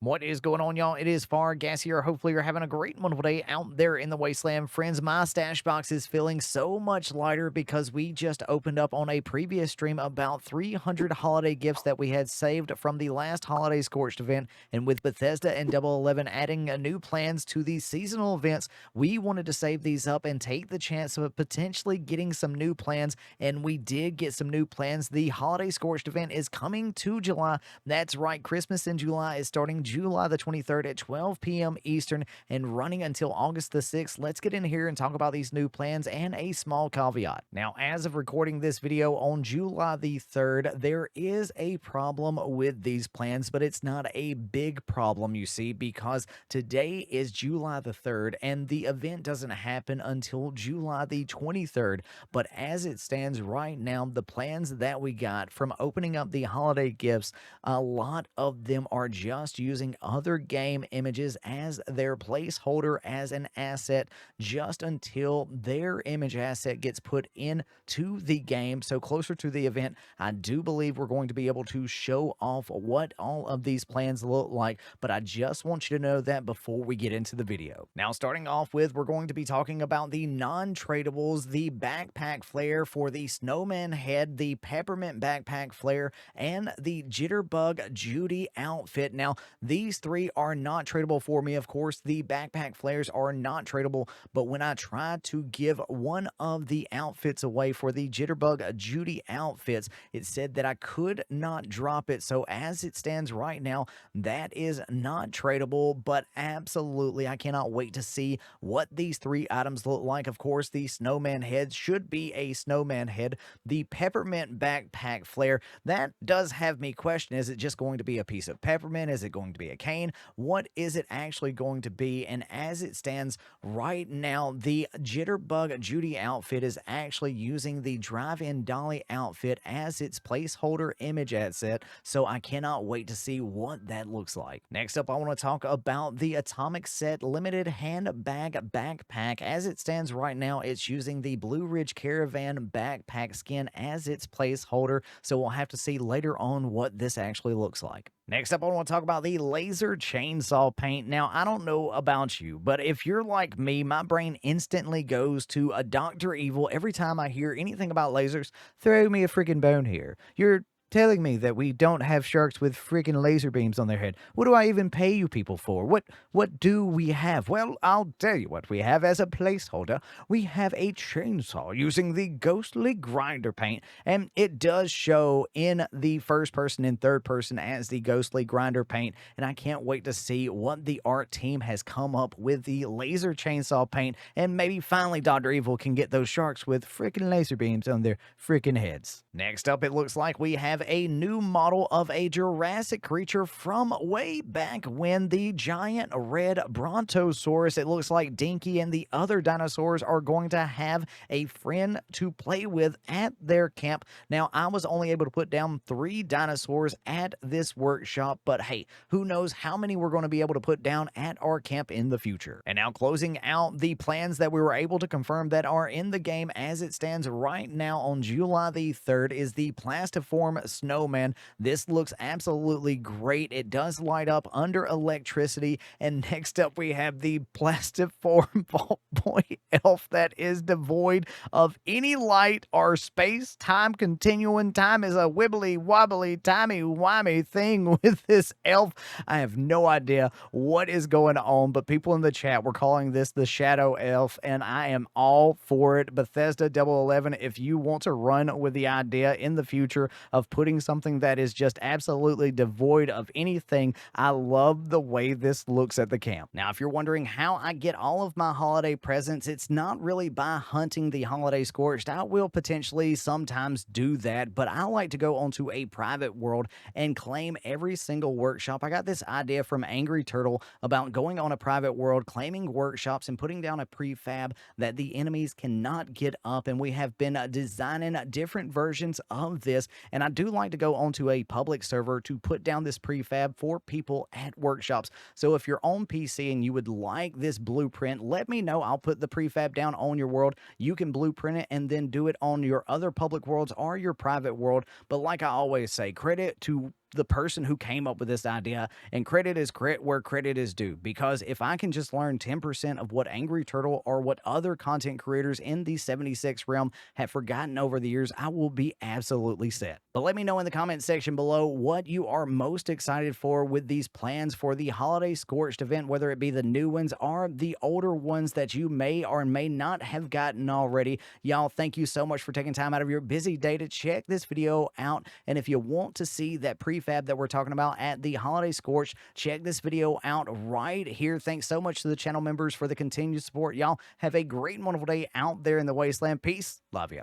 What is going on, y'all? It is Fargassier. Hopefully, you're having a great wonderful day out there in the wasteland. Friends, my stash box is feeling so much lighter because we just opened up on a previous stream about 300 holiday gifts that we had saved from the last Holiday Scorched event. And with Bethesda and Double 11 adding new plans to these seasonal events, we wanted to save these up and take the chance of potentially getting some new plans. And we did get some new plans. The Holiday Scorched event is coming to July. That's right. Christmas in July is starting July the 23rd at 12 p.m. Eastern and running until August the 6th. Let's get in here and talk about these new plans and a small caveat. Now, as of recording this video on July the 3rd, there is a problem with these plans, but it's not a big problem, you see, because today is July the 3rd and the event doesn't happen until July the 23rd. But as it stands right now, the plans that we got from opening up the holiday gifts, a lot of them are just using other game images as their placeholder as an asset just until their image asset gets put into the game. So closer to the event, I do believe we're going to be able to show off what all of these plans look like, but I just want you to know that before we get into the video. Now, starting off with, we're going to be talking about the non-tradables, the backpack flare for the Snowman head, the peppermint backpack flare, and the Jitterbug Judy outfit. Now, these three are not tradable for me. Of course, the backpack flares are not tradable, but when I tried to give one of the outfits away for the Jitterbug Judy outfits, it said that I could not drop it. So as it stands right now, that is not tradable, but absolutely, I cannot wait to see what these three items look like. Of course, the Snowman head should be a Snowman head. The peppermint backpack flare, that does have me question, is it just going to be a piece of peppermint? Is it going to be a cane? What is it actually going to be? And as it stands right now, the Jitterbug Judy outfit is actually using the Drive-In Dolly outfit as its placeholder image asset, so I cannot wait to see what that looks like. Next up, I want to talk about the Atomicset limited handbag backpack. As it stands right now, it's using the Blue Ridge Caravan backpack skin as its placeholder, so we'll have to see later on what this actually looks like. Next up, I want to talk about the laser chainsaw paint. Now, I don't know about you, but if you're like me, my brain instantly goes to a Dr. Evil every time I hear anything about lasers. Throw me a freaking bone here. You're telling me that we don't have sharks with freaking laser beams on their head. What do I even pay you people for? What do we have? Well, I'll tell you what we have as a placeholder. We have a chainsaw using the ghostly grinder paint, and it does show in the first person and third person as the ghostly grinder paint, and I can't wait to see what the art team has come up with the laser chainsaw paint, and maybe finally Dr. Evil can get those sharks with freaking laser beams on their freaking heads. Next up, it looks like we have a new model of a Jurassic creature from way back when, the giant Red Brontosaurus. It looks like Dinky and the other dinosaurs are going to have a friend to play with at their camp. Now, I was only able to put down 3 dinosaurs at this workshop, but hey, who knows how many we're going to be able to put down at our camp in the future. And now, closing out the plans that we were able to confirm that are in the game as it stands right now on July the 3rd is the Plastiform Snowman. This looks absolutely great. It does light up under electricity. And next up, we have the Plastiform Vaultboy elf that is devoid of any light or space-time continuum. Time is a wibbly-wobbly, timey-wimey thing with this elf. I have no idea what is going on, but people in the chat were calling this the Shadow Elf, and I am all for it. Bethesda Double 11, if you want to run with the idea in the future of putting something that is just absolutely devoid of anything, I love the way this looks at the camp. Now, if you're wondering how I get all of my holiday presents, it's not really by hunting the Holiday Scorched. I will potentially sometimes do that, but I like to go onto a private world and claim every single workshop. I got this idea from Angry Turtle about going on a private world, claiming workshops, and putting down a prefab that the enemies cannot get up, and we have been designing different versions of this, and I do like to go onto a public server to put down this prefab for people at workshops. So if you're on PC and you would like this blueprint, let me know. I'll put the prefab down on your world. You can blueprint it and then do it on your other public worlds or your private world. But like I always say, credit to the person who came up with this idea, and credit is where credit is due. Because if I can just learn 10% of what Angry Turtle or what other content creators in the 76 realm have forgotten over the years, I will be absolutely set. But let me know in the comment section below what you are most excited for with these plans for the Holiday Scorched event, whether it be the new ones or the older ones that you may or may not have gotten already. Y'all, thank you so much for taking time out of your busy day to check this video out. And if you want to see that prefab that we're talking about at the Holiday Scorched, check this video out right here. Thanks so much to the channel members for the continued support. Y'all have a great and wonderful day out there in the wasteland. Peace. Love you.